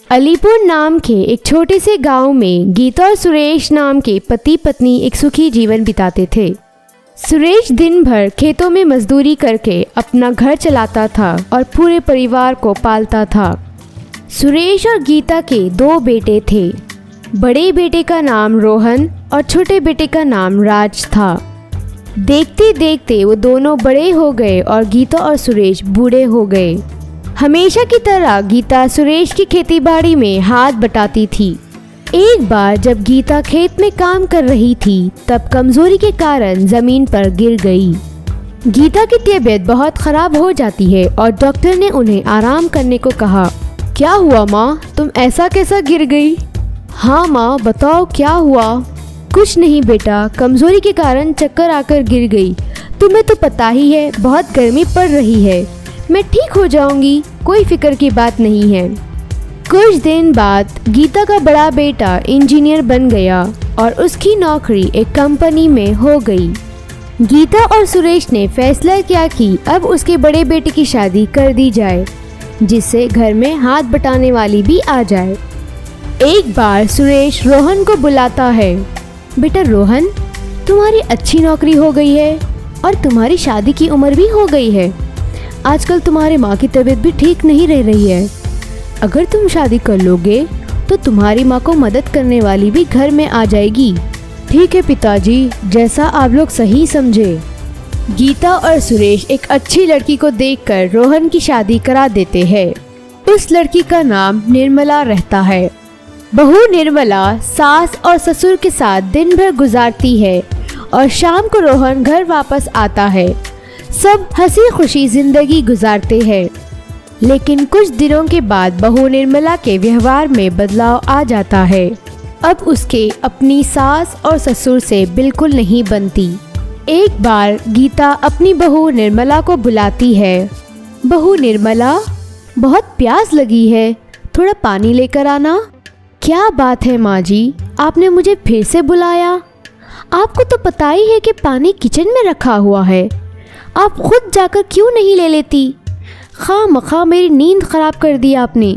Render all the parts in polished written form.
अलीपुर नाम के एक छोटे से गांव में गीता और सुरेश नाम के पति पत्नी एक सुखी जीवन बिताते थे। सुरेश दिन भर खेतों में मजदूरी करके अपना घर चलाता था और पूरे परिवार को पालता था। सुरेश और गीता के 2 बेटे थे। बड़े बेटे का नाम रोहन और छोटे बेटे का नाम राज था। देखते देखते वो दोनों बड़े हो गए और गीता और सुरेश बूढ़े हो गए। हमेशा की तरह गीता सुरेश की खेतीबाड़ी में हाथ बटाती थी। एक बार जब गीता खेत में काम कर रही थी तब कमजोरी के कारण जमीन पर गिर गई। गीता की तबीयत बहुत खराब हो जाती है और डॉक्टर ने उन्हें आराम करने को कहा। क्या हुआ माँ, तुम ऐसा कैसा गिर गई? हाँ माँ, बताओ क्या हुआ? कुछ नहीं बेटा, कमजोरी के कारण चक्कर आकर गिर गई। तुम्हें तो पता ही है बहुत गर्मी पड़ रही है। मैं ठीक हो जाऊंगी, कोई फिक्र की बात नहीं है। कुछ दिन बाद गीता का बड़ा बेटा इंजीनियर बन गया और उसकी नौकरी एक कंपनी में हो गई। गीता और सुरेश ने फैसला किया कि अब उसके बड़े बेटे की शादी कर दी जाए, जिससे घर में हाथ बटाने वाली भी आ जाए। एक बार सुरेश रोहन को बुलाता है। बेटा रोहन, तुम्हारी अच्छी नौकरी हो गई है और तुम्हारी शादी की उम्र भी हो गई है। आजकल तुम्हारे माँ की तबीयत भी ठीक नहीं रह रही है। अगर तुम शादी कर लोगे तो तुम्हारी माँ को मदद करने वाली भी घर में आ जाएगी। ठीक है पिताजी, जैसा आप लोग सही समझे। गीता और सुरेश एक अच्छी लड़की को देखकर रोहन की शादी करा देते हैं। उस लड़की का नाम निर्मला रहता है। बहू निर्मला सास और ससुर के साथ दिन भर गुजारती है और शाम को रोहन घर वापस आता है। सब हंसी खुशी जिंदगी गुजारते हैं। लेकिन कुछ दिनों के बाद बहू निर्मला के व्यवहार में बदलाव आ जाता है। अब उसके अपनी सास और ससुर से बिल्कुल नहीं बनती। एक बार गीता अपनी बहू निर्मला को बुलाती है। बहू निर्मला, बहुत प्यास लगी है, थोड़ा पानी लेकर आना। क्या बात है माँ जी, आपने मुझे फिर से बुलाया? आपको तो पता ही है कि पानी किचन में रखा हुआ है। आप खुद जाकर क्यों नहीं ले लेती? खामखा मेरी नींद खराब कर दी आपने।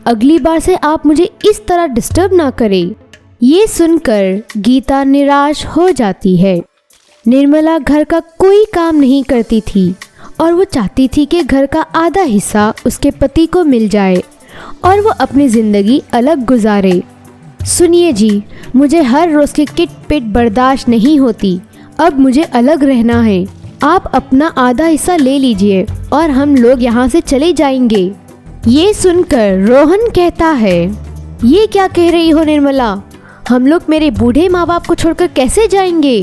अगली बार से आप मुझे इस तरह डिस्टर्ब ना करें। ये सुनकर गीता निराश हो जाती है। निर्मला घर का कोई काम नहीं करती थी और वो चाहती थी कि घर का आधा हिस्सा उसके पति को मिल जाए और वो अपनी ज़िंदगी अलग गुजारे। सुनिए जी, मुझे हर रोज़ की किट पिट बर्दाश्त नहीं होती। अब मुझे अलग रहना है। आप अपना आधा हिस्सा ले लीजिए और हम लोग यहाँ से चले जाएंगे। ये सुनकर रोहन कहता है, ये क्या कह रही हो निर्मला? हम लोग मेरे बूढ़े माँ बाप को छोड़कर कैसे जाएंगे?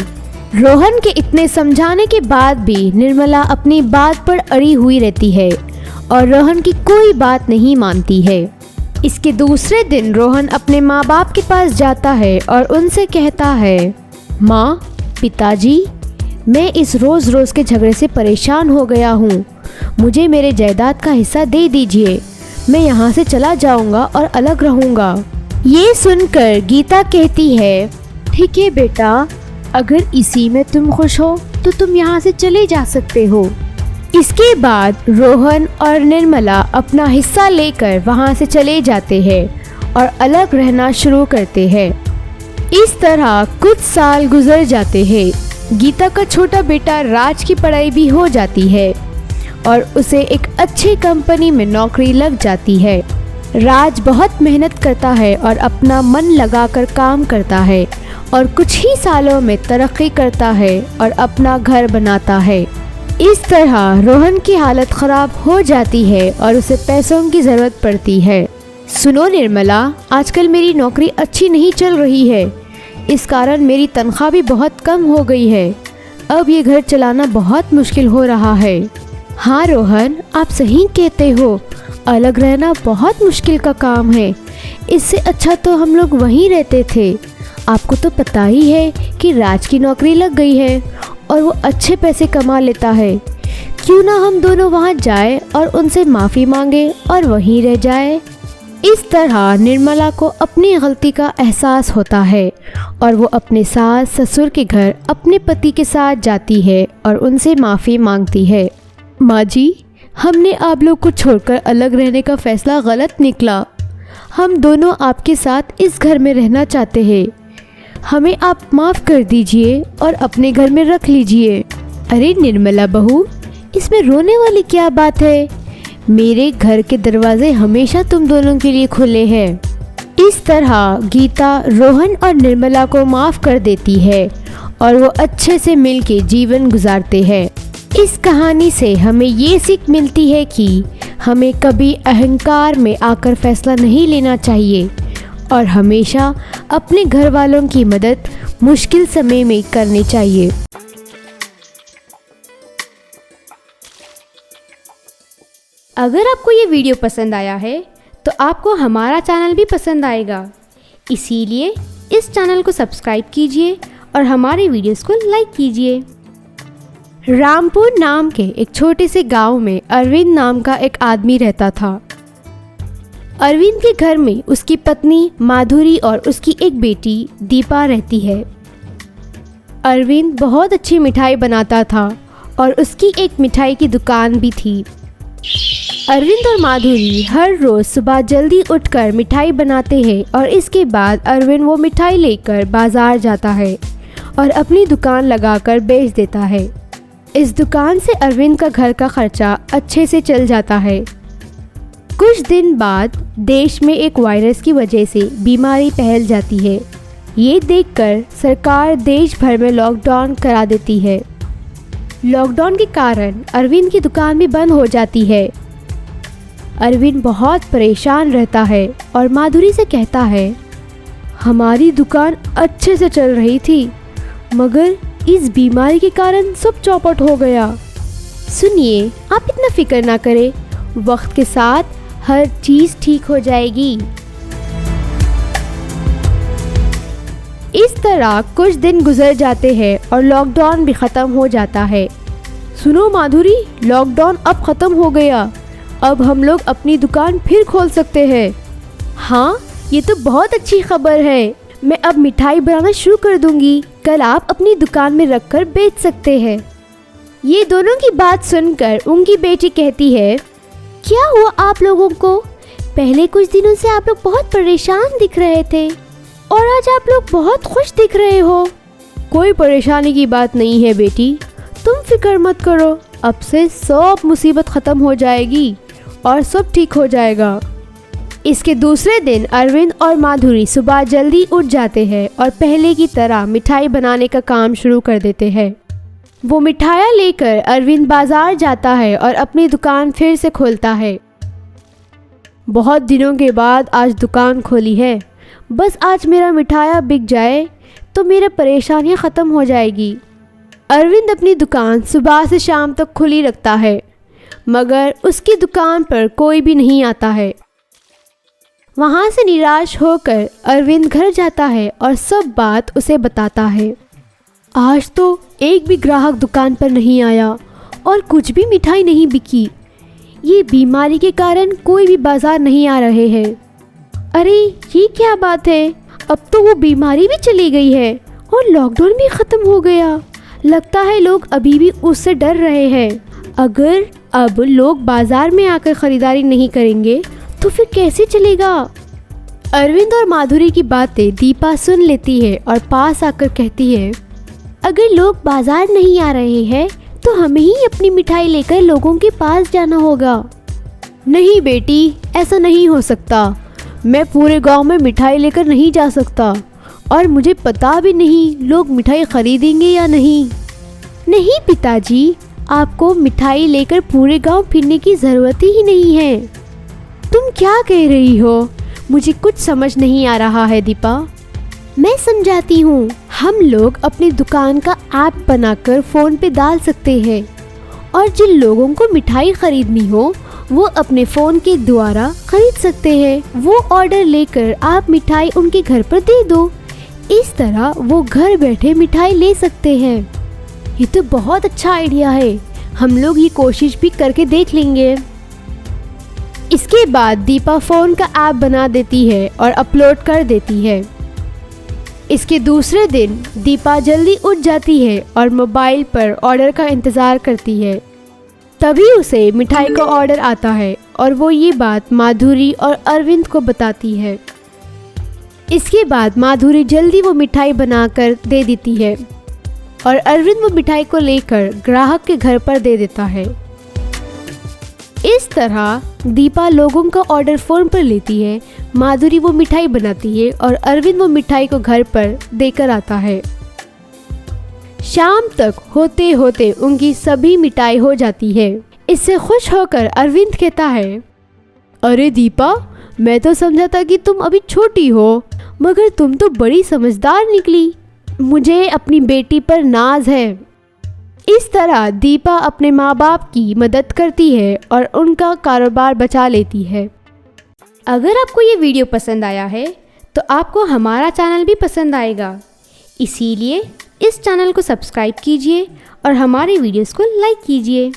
रोहन के इतने समझाने के बाद भी निर्मला अपनी बात पर अड़ी हुई रहती है और रोहन की कोई बात नहीं मानती है। इसके दूसरे दिन रोहन अपने माँ बाप के पास जाता है और उनसे कहता है, माँ, पिताजी, मैं इस रोज़ रोज़ के झगड़े से परेशान हो गया हूँ। मुझे मेरे जायदाद का हिस्सा दे दीजिए। मैं यहाँ से चला जाऊँगा और अलग रहूँगा। ये सुनकर गीता कहती है, ठीक है बेटा, अगर इसी में तुम खुश हो तो तुम यहाँ से चले जा सकते हो। इसके बाद रोहन और निर्मला अपना हिस्सा लेकर वहाँ से चले जाते हैं और अलग रहना शुरू करते हैं। इस तरह कुछ साल गुजर जाते हैं। गीता का छोटा बेटा राज की पढ़ाई भी हो जाती है और उसे एक अच्छी कंपनी में नौकरी लग जाती है। राज बहुत मेहनत करता है और अपना मन लगाकर काम करता है और कुछ ही सालों में तरक्की करता है और अपना घर बनाता है। इस तरह रोहन की हालत ख़राब हो जाती है और उसे पैसों की ज़रूरत पड़ती है। सुनो निर्मला, आजकल मेरी नौकरी अच्छी नहीं चल रही है। इस कारण मेरी तनख्वाह भी बहुत कम हो गई है। अब ये घर चलाना बहुत मुश्किल हो रहा है। हाँ रोहन, आप सही कहते हो। अलग रहना बहुत मुश्किल का काम है। इससे अच्छा तो हम लोग वहीं रहते थे। आपको तो पता ही है कि राज की नौकरी लग गई है और वो अच्छे पैसे कमा लेता है। क्यों ना हम दोनों वहाँ जाए और उनसे माफ़ी मांगे और वहीं रह जाए। इस तरह निर्मला को अपनी गलती का एहसास होता है और वो अपने सास ससुर के घर अपने पति के साथ जाती है और उनसे माफ़ी मांगती है। माँ जी, हमने आप लोग को छोड़कर अलग रहने का फ़ैसला गलत निकला। हम दोनों आपके साथ इस घर में रहना चाहते हैं। हमें आप माफ़ कर दीजिए और अपने घर में रख लीजिए। अरे निर्मला बहू, इसमें रोने वाली क्या बात है? मेरे घर के दरवाजे हमेशा तुम दोनों के लिए खुले हैं। इस तरह गीता रोहन और निर्मला को माफ़ कर देती है और वो अच्छे से मिलके जीवन गुजारते हैं। इस कहानी से हमें ये सीख मिलती है कि हमें कभी अहंकार में आकर फैसला नहीं लेना चाहिए और हमेशा अपने घर वालों की मदद मुश्किल समय में करनी चाहिए। अगर आपको ये वीडियो पसंद आया है तो आपको हमारा चैनल भी पसंद आएगा, इसीलिए इस चैनल को सब्सक्राइब कीजिए और हमारे वीडियोस को लाइक कीजिए। रामपुर नाम के एक छोटे से गांव में अरविंद नाम का एक आदमी रहता था। अरविंद के घर में उसकी पत्नी माधुरी और उसकी एक बेटी दीपा रहती है। अरविंद बहुत अच्छी मिठाई बनाता था और उसकी एक मिठाई की दुकान भी थी। अरविंद और माधुरी हर रोज़ सुबह जल्दी उठकर मिठाई बनाते हैं और इसके बाद अरविंद वो मिठाई लेकर बाज़ार जाता है और अपनी दुकान लगाकर बेच देता है। इस दुकान से अरविंद का घर का खर्चा अच्छे से चल जाता है। कुछ दिन बाद देश में एक वायरस की वजह से बीमारी फैल जाती है। ये देखकर सरकार देश भर में लॉकडाउन करा देती है। लॉकडाउन के कारण अरविंद की दुकान भी बंद हो जाती है। अरविंद बहुत परेशान रहता है और माधुरी से कहता है, हमारी दुकान अच्छे से चल रही थी मगर इस बीमारी के कारण सब चौपट हो गया। सुनिए, आप इतना फिक्र ना करें, वक्त के साथ हर चीज़ ठीक हो जाएगी। इस तरह कुछ दिन गुजर जाते हैं और लॉकडाउन भी ख़त्म हो जाता है। सुनो माधुरी, लॉकडाउन अब ख़त्म हो गया, अब हम लोग अपनी दुकान फिर खोल सकते हैं। हाँ, ये तो बहुत अच्छी खबर है। मैं अब मिठाई बनाना शुरू कर दूंगी, कल आप अपनी दुकान में रखकर बेच सकते हैं। ये दोनों की बात सुनकर उनकी बेटी कहती है, क्या हुआ आप लोगों को? पहले कुछ दिनों से आप लोग बहुत परेशान दिख रहे थे और आज आप लोग बहुत खुश दिख रहे हो। कोई परेशानी की बात नहीं है बेटी, तुम फिक्र मत करो, अब से सब मुसीबत ख़त्म हो जाएगी और सब ठीक हो जाएगा। इसके दूसरे दिन अरविंद और माधुरी सुबह जल्दी उठ जाते हैं और पहले की तरह मिठाई बनाने का काम शुरू कर देते हैं। वो मिठाइयाँ लेकर अरविंद बाज़ार जाता है और अपनी दुकान फिर से खोलता है। बहुत दिनों के बाद आज दुकान खोली है, बस आज मेरा मिठाइयाँ बिक जाए तो मेरी परेशानियाँ ख़त्म हो जाएगी। अरविंद अपनी दुकान सुबह से शाम तक खुली रखता है मगर उसकी दुकान पर कोई भी नहीं आता है। वहाँ से निराश होकर अरविंद घर जाता है और सब बात उसे बताता है। आज तो एक भी ग्राहक दुकान पर नहीं आया और कुछ भी मिठाई नहीं बिकी। ये बीमारी के कारण कोई भी बाजार नहीं आ रहे हैं। अरे ये क्या बात है, अब तो वो बीमारी भी चली गई है और लॉकडाउन भी ख़त्म हो गया। लगता है लोग अभी भी उससे डर रहे हैं। अगर अब लोग बाजार में आकर ख़रीदारी नहीं करेंगे तो फिर कैसे चलेगा? अरविंद और माधुरी की बातें दीपा सुन लेती है और पास आकर कहती है, अगर लोग बाजार नहीं आ रहे हैं तो हमें ही अपनी मिठाई लेकर लोगों के पास जाना होगा। नहीं बेटी, ऐसा नहीं हो सकता। मैं पूरे गांव में मिठाई लेकर नहीं जा सकता और मुझे पता भी नहीं लोग मिठाई खरीदेंगे या नहीं। नहीं पिताजी, आपको मिठाई लेकर पूरे गांव फिरने की ज़रूरत ही नहीं है। तुम क्या कह रही हो? मुझे कुछ समझ नहीं आ रहा है दीपा। मैं समझाती हूँ। हम लोग अपनी दुकान का ऐप बनाकर फ़ोन पे डाल सकते हैं और जिन लोगों को मिठाई खरीदनी हो वो अपने फ़ोन के द्वारा खरीद सकते हैं। वो ऑर्डर लेकर आप मिठाई उनके घर पर दे दो। इस तरह वो घर बैठे मिठाई ले सकते हैं। ये तो बहुत अच्छा आइडिया है, हम लोग ये कोशिश भी करके देख लेंगे। इसके बाद दीपा फ़ोन का ऐप बना देती है और अपलोड कर देती है। इसके दूसरे दिन दीपा जल्दी उठ जाती है और मोबाइल पर ऑर्डर का इंतज़ार करती है। तभी उसे मिठाई का ऑर्डर आता है और वो ये बात माधुरी और अरविंद को बताती है। इसके बाद माधुरी जल्दी वो मिठाई बनाकर दे देती है और अरविंद वो मिठाई को लेकर ग्राहक के घर पर दे देता है। इस तरह दीपा लोगों का ऑर्डर फ़ोन पर लेती है, माधुरी वो मिठाई बनाती है और अरविंद वो मिठाई को घर पर देकर आता है। शाम तक होते होते उनकी सभी मिठाई हो जाती है। इससे खुश होकर अरविंद कहता है, अरे दीपा, मैं तो समझा था कि तुम अभी छोटी हो, मगर तुम तो बड़ी समझदार निकली। मुझे अपनी बेटी पर नाज है। इस तरह दीपा अपने माँ बाप की मदद करती है और उनका कारोबार बचा लेती है। अगर आपको ये वीडियो पसंद आया है तो आपको हमारा चैनल भी पसंद आएगा, इसीलिए इस चैनल को सब्सक्राइब कीजिए और हमारे वीडियोस को लाइक कीजिए।